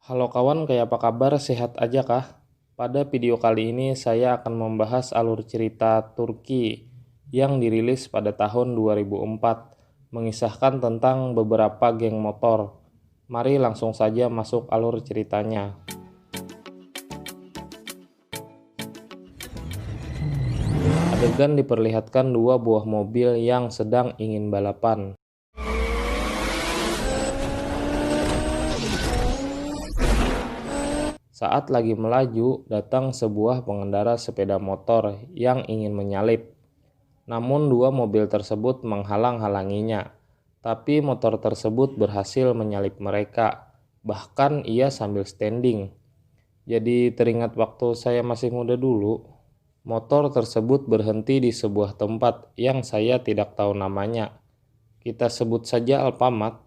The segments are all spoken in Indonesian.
Halo kawan, kayak apa kabar? Sehat aja kah? Pada video kali ini saya akan membahas alur cerita Turki yang dirilis pada tahun 2004, mengisahkan tentang beberapa geng motor. Mari langsung saja masuk alur ceritanya. Adegan diperlihatkan dua buah mobil yang sedang ingin balapan. Saat lagi melaju, datang sebuah pengendara sepeda motor yang ingin menyalip. Namun dua mobil tersebut menghalang-halanginya. Tapi motor tersebut berhasil menyalip mereka. Bahkan ia sambil standing. Jadi teringat waktu saya masih muda dulu. Motor tersebut berhenti di sebuah tempat yang saya tidak tahu namanya. Kita sebut saja Alfamart.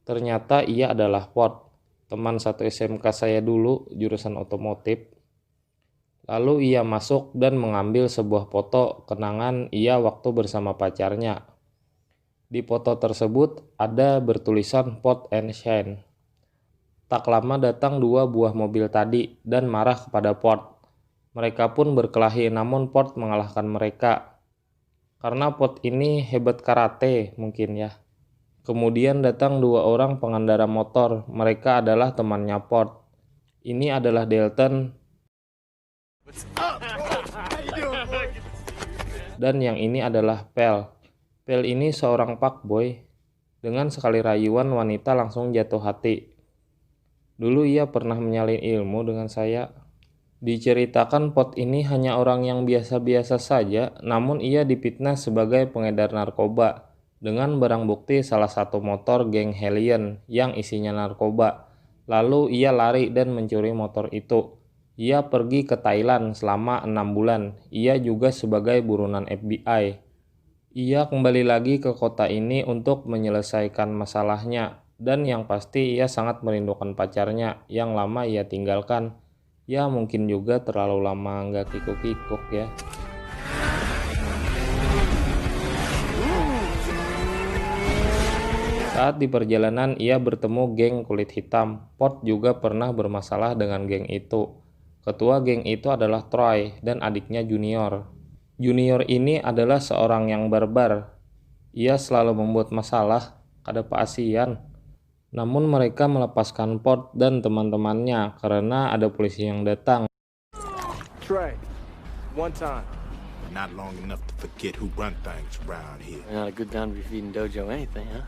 Ternyata ia adalah Ford, teman satu SMK saya dulu, jurusan otomotif. Lalu ia masuk dan mengambil sebuah foto kenangan ia waktu bersama pacarnya. Di foto tersebut ada bertulisan Pot and Shine. Tak lama datang dua buah mobil tadi dan marah kepada Ford. Mereka pun berkelahi, namun Ford mengalahkan mereka. Karena Ford ini hebat karate mungkin ya. Kemudian datang dua orang pengendara motor. Mereka adalah temannya Ford. Ini adalah Dalton dan yang ini adalah Pel. Pel ini seorang fuckboy. Dengan sekali rayuan wanita langsung jatuh hati. Dulu ia pernah menyalin ilmu dengan saya. Diceritakan Pot ini hanya orang yang biasa-biasa saja, namun ia difitnah sebagai pengedar narkoba dengan barang bukti salah satu motor geng Hellion yang isinya narkoba. Lalu ia lari dan mencuri motor itu. Ia pergi ke Thailand selama 6 bulan. Ia juga sebagai buronan FBI. Ia kembali lagi ke kota ini untuk menyelesaikan masalahnya. Dan yang pasti ia sangat merindukan pacarnya yang lama ia tinggalkan. Ya mungkin juga terlalu lama nggak kikuk-kikuk ya. Saat di perjalanan ia bertemu geng kulit hitam. Ford juga pernah bermasalah dengan geng itu. Ketua geng itu adalah Troy dan adiknya Junior. Junior ini adalah seorang yang barbar. Ia selalu membuat masalah, kada paasian. Namun mereka melepaskan Ford dan teman-temannya karena ada polisi yang datang. Trey, one time. Not long enough to forget who run things around here. Not a good time to be feeding Dojo anything, huh?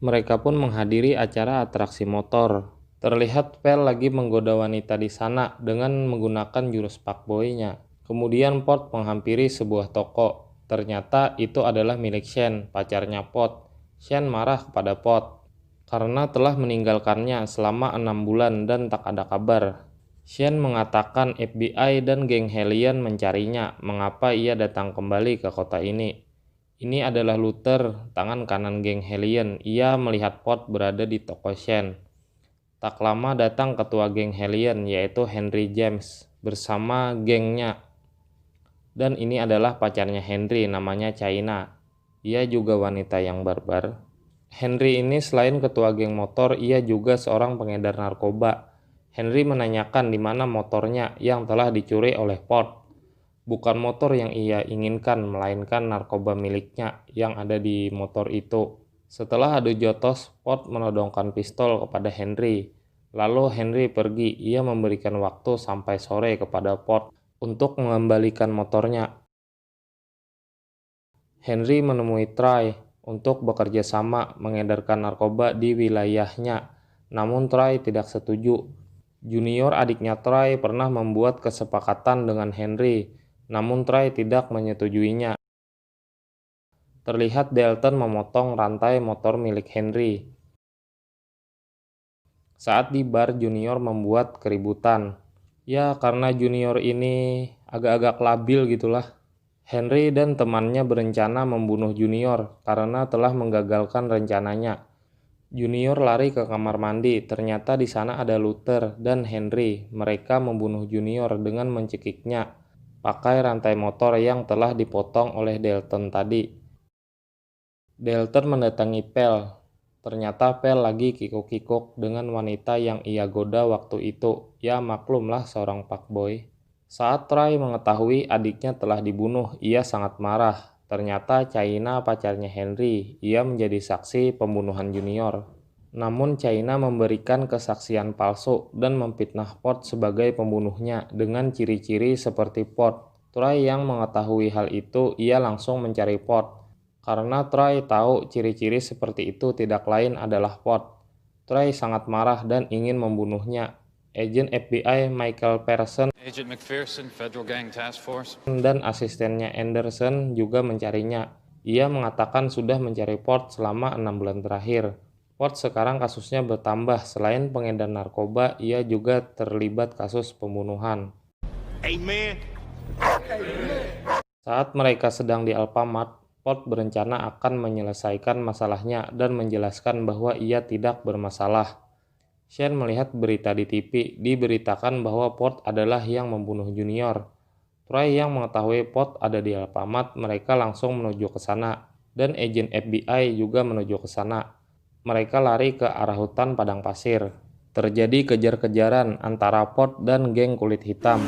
Mereka pun menghadiri acara atraksi motor. Terlihat Pel lagi menggoda wanita di sana dengan menggunakan jurus fuckboy-nya. Kemudian Ford menghampiri sebuah toko. Ternyata itu adalah milik Shen, pacarnya Ford. Shen marah kepada Ford karena telah meninggalkannya selama 6 bulan dan tak ada kabar. Shen mengatakan FBI dan geng Hellion mencarinya. Mengapa ia datang kembali ke kota ini? Ini adalah Luther, tangan kanan geng Hellion. Ia melihat Ford berada di toko Shen. Tak lama datang ketua geng Hellion yaitu Henry James bersama gengnya. Dan ini adalah pacarnya Henry, namanya China. Ia juga wanita yang barbar. Henry ini selain ketua geng motor, ia juga seorang pengedar narkoba. Henry menanyakan di mana motornya yang telah dicuri oleh Ford. Bukan motor yang ia inginkan, melainkan narkoba miliknya yang ada di motor itu. Setelah adu jotos, Ford menodongkan pistol kepada Henry. Lalu Henry pergi. Ia memberikan waktu sampai sore kepada Ford untuk mengembalikan motornya. Henry menemui Troy untuk bekerja sama mengedarkan narkoba di wilayahnya. Namun Troy tidak setuju. Junior, adiknya Troy, pernah membuat kesepakatan dengan Henry. Namun Troy tidak menyetujuinya. Terlihat Dalton memotong rantai motor milik Henry. Saat di bar, Junior membuat keributan. Ya karena Junior ini agak-agak labil gitulah. Henry dan temannya berencana membunuh Junior karena telah menggagalkan rencananya. Junior lari ke kamar mandi. Ternyata di sana ada Luther dan Henry. Mereka membunuh Junior dengan mencekiknya pakai rantai motor yang telah dipotong oleh Dalton tadi. Dalton mendatangi Pel. Ternyata Pel lagi kikuk-kikuk dengan wanita yang ia goda waktu itu. Ya maklumlah seorang fuckboy. Saat Troy mengetahui adiknya telah dibunuh, ia sangat marah. Ternyata China pacarnya Henry. Ia menjadi saksi pembunuhan Junior. Namun China memberikan kesaksian palsu dan memfitnah Port sebagai pembunuhnya dengan ciri-ciri seperti Port. Troy yang mengetahui hal itu, ia langsung mencari Port. Karena Troy tahu ciri-ciri seperti itu tidak lain adalah Port. Troy sangat marah dan ingin membunuhnya. Agen FBI Michael Pearson Agent McPherson, Federal Gang Task Force. dan asistennya Anderson juga mencarinya. Ia mengatakan sudah mencari Port selama 6 bulan terakhir. Port sekarang kasusnya bertambah. Selain pengedar narkoba, ia juga terlibat kasus pembunuhan. Amen. Saat mereka sedang di Alfamart, Port berencana akan menyelesaikan masalahnya dan menjelaskan bahwa ia tidak bermasalah. Shane melihat berita di TV, diberitakan bahwa Port adalah yang membunuh Junior. Troy yang mengetahui Port ada di Alfamart, mereka langsung menuju ke sana, dan agen FBI juga menuju ke sana. Mereka lari ke arah hutan padang pasir. Terjadi kejar-kejaran antara Port dan geng kulit hitam.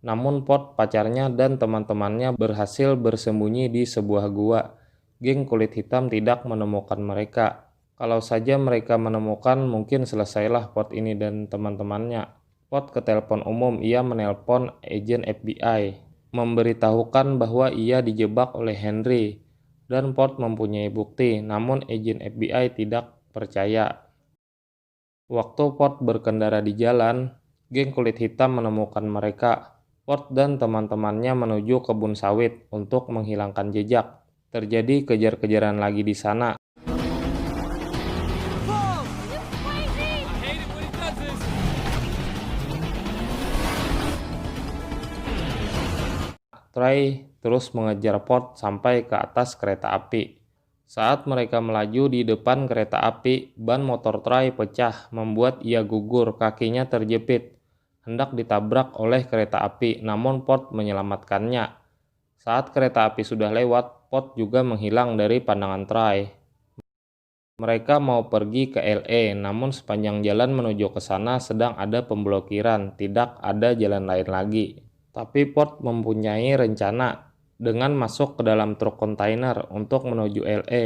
Namun Port, pacarnya, dan teman-temannya berhasil bersembunyi di sebuah gua. Geng kulit hitam tidak menemukan mereka. Kalau saja mereka menemukan, mungkin selesailah Port ini dan teman-temannya. Port ke telepon umum, ia menelpon agen FBI, memberitahukan bahwa ia dijebak oleh Henry, dan Port mempunyai bukti, namun agen FBI tidak percaya. Waktu Port berkendara di jalan, geng kulit hitam menemukan mereka. Port dan teman-temannya menuju kebun sawit untuk menghilangkan jejak. Terjadi kejar-kejaran lagi di sana. Troy terus mengejar Port sampai ke atas kereta api. Saat mereka melaju di depan kereta api, ban motor Troy pecah, membuat ia gugur, kakinya terjepit. Hendak ditabrak oleh kereta api, namun Port menyelamatkannya. Saat kereta api sudah lewat, Port juga menghilang dari pandangan Troy. Mereka mau pergi ke LA, namun sepanjang jalan menuju ke sana sedang ada pemblokiran, tidak ada jalan lain lagi. Tapi Port mempunyai rencana dengan masuk ke dalam truk kontainer untuk menuju LA.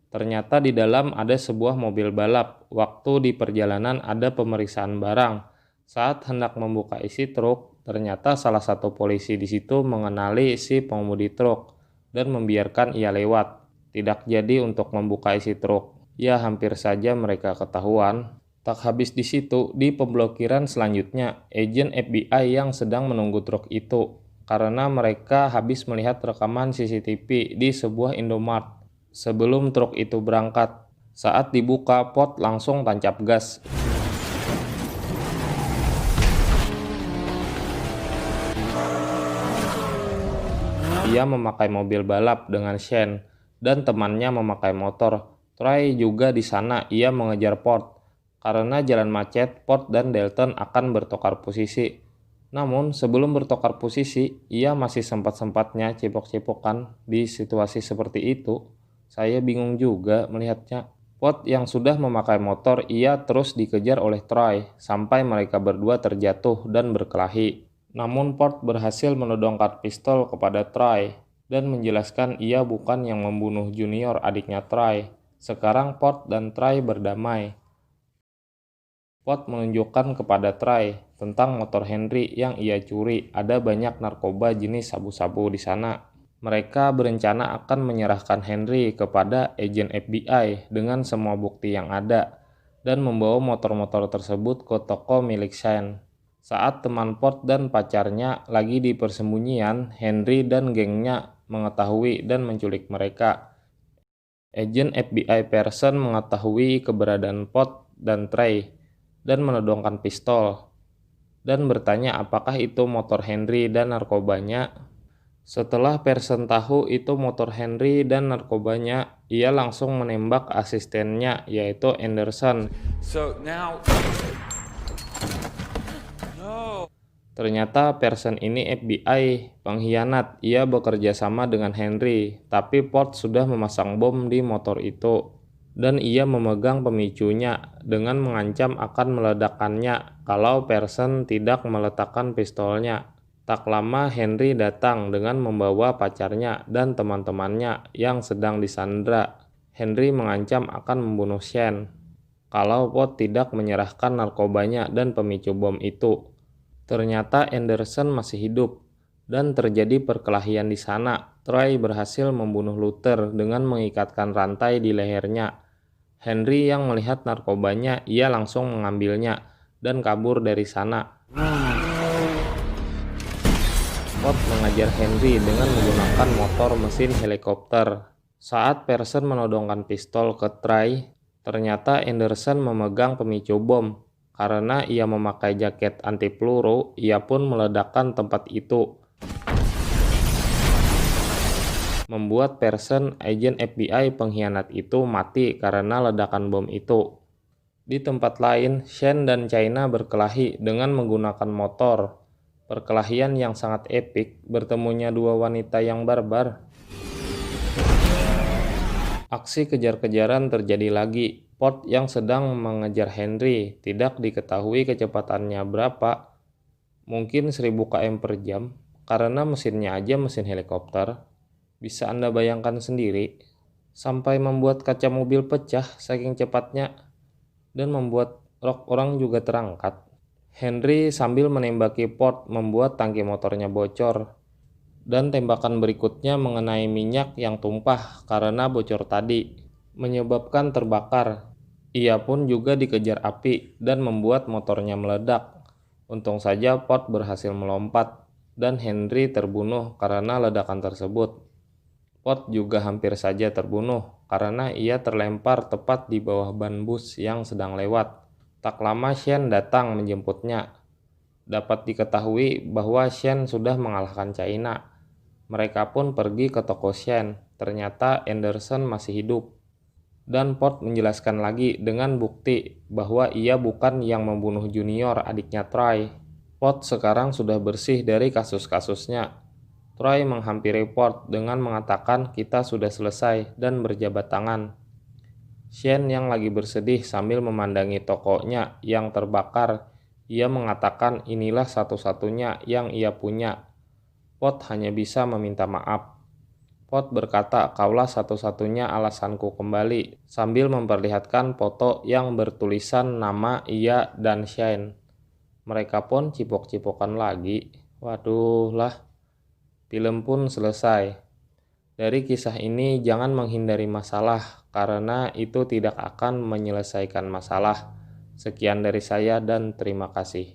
Ternyata di dalam ada sebuah mobil balap. Waktu di perjalanan ada pemeriksaan barang. Saat hendak membuka isi truk, ternyata salah satu polisi di situ mengenali si pengemudi truk dan membiarkan ia lewat. Tidak jadi untuk membuka isi truk. Ya hampir saja mereka ketahuan. Tak habis di situ, di pemblokiran selanjutnya, agen FBI yang sedang menunggu truk itu karena mereka habis melihat rekaman CCTV di sebuah Indomart sebelum truk itu berangkat. Saat dibuka, Port langsung tancap gas. Ia memakai mobil balap dengan Shane dan temannya memakai motor. Troy juga di sana, ia mengejar Port. Karena jalan macet, Port dan Dalton akan bertukar posisi. Namun sebelum bertukar posisi, ia masih sempat-sempatnya cipok-cipokan di situasi seperti itu. Saya bingung juga melihatnya. Port yang sudah memakai motor, ia terus dikejar oleh Troy sampai mereka berdua terjatuh dan berkelahi. Namun Port berhasil menodongkan pistol kepada Troy dan menjelaskan ia bukan yang membunuh Junior, adiknya Troy. Sekarang Port dan Troy berdamai. Port menunjukkan kepada Troy tentang motor Henry yang ia curi. Ada banyak narkoba jenis sabu-sabu di sana. Mereka berencana akan menyerahkan Henry kepada agen FBI dengan semua bukti yang ada dan membawa motor-motor tersebut ke toko milik Shane. Saat teman Port dan pacarnya lagi di persembunyian, Henry dan gengnya mengetahui dan menculik mereka. Agen FBI Pearson mengetahui keberadaan Port dan Troy dan menodongkan pistol dan bertanya apakah itu motor Henry dan narkobanya. Setelah Pearson tahu itu motor Henry dan narkobanya, ia langsung menembak asistennya yaitu Anderson. So now, Ternyata Pearson ini FBI, pengkhianat. Ia bekerja sama dengan Henry, tapi Port sudah memasang bom di motor itu. Dan ia memegang pemicunya dengan mengancam akan meledakkannya kalau Pearson tidak meletakkan pistolnya. Tak lama Henry datang dengan membawa pacarnya dan teman-temannya yang sedang disandra. Henry mengancam akan membunuh Shane kalau Port tidak menyerahkan narkobanya dan pemicu bom itu. Ternyata Anderson masih hidup dan terjadi perkelahian di sana. Troy berhasil membunuh Luther dengan mengikatkan rantai di lehernya. Henry yang melihat narkobanya, ia langsung mengambilnya dan kabur dari sana. Port mengajar Henry dengan menggunakan motor mesin helikopter. Saat Pearson menodongkan pistol ke Troy, ternyata Anderson memegang pemicu bom. Karena ia memakai jaket anti peluru, ia pun meledakkan tempat itu. Membuat Pearson, agen FBI pengkhianat itu, mati karena ledakan bom itu. Di tempat lain, Shane dan China berkelahi dengan menggunakan motor. Perkelahian yang sangat epik, bertemunya dua wanita yang barbar. Aksi kejar-kejaran terjadi lagi. Port yang sedang mengejar Henry, tidak diketahui kecepatannya berapa, mungkin 1000 km per jam, karena mesinnya aja mesin helikopter. Bisa Anda bayangkan sendiri, sampai membuat kaca mobil pecah saking cepatnya, dan membuat rok orang juga terangkat. Henry sambil menembaki Port membuat tangki motornya bocor, dan tembakan berikutnya mengenai minyak yang tumpah karena bocor tadi, menyebabkan terbakar. Ia pun juga dikejar api dan membuat motornya meledak. Untung saja Port berhasil melompat dan Henry terbunuh karena ledakan tersebut. Port juga hampir saja terbunuh karena ia terlempar tepat di bawah ban bus yang sedang lewat. Tak lama Shane datang menjemputnya. Dapat diketahui bahwa Shane sudah mengalahkan China. Mereka pun pergi ke toko Shane. Ternyata Anderson masih hidup. Dan Port menjelaskan lagi dengan bukti bahwa ia bukan yang membunuh Junior, adiknya Troy. Port sekarang sudah bersih dari kasus-kasusnya. Troy menghampiri Port dengan mengatakan kita sudah selesai dan berjabat tangan. Shane yang lagi bersedih sambil memandangi tokonya yang terbakar, ia mengatakan inilah satu-satunya yang ia punya. Port hanya bisa meminta maaf. Port berkata, kaulah satu-satunya alasanku kembali, sambil memperlihatkan foto yang bertulisan nama ia dan Shane. Mereka pun cipok-cipokan lagi. Waduh lah, film pun selesai. Dari kisah ini jangan menghindari masalah, karena itu tidak akan menyelesaikan masalah. Sekian dari saya dan terima kasih.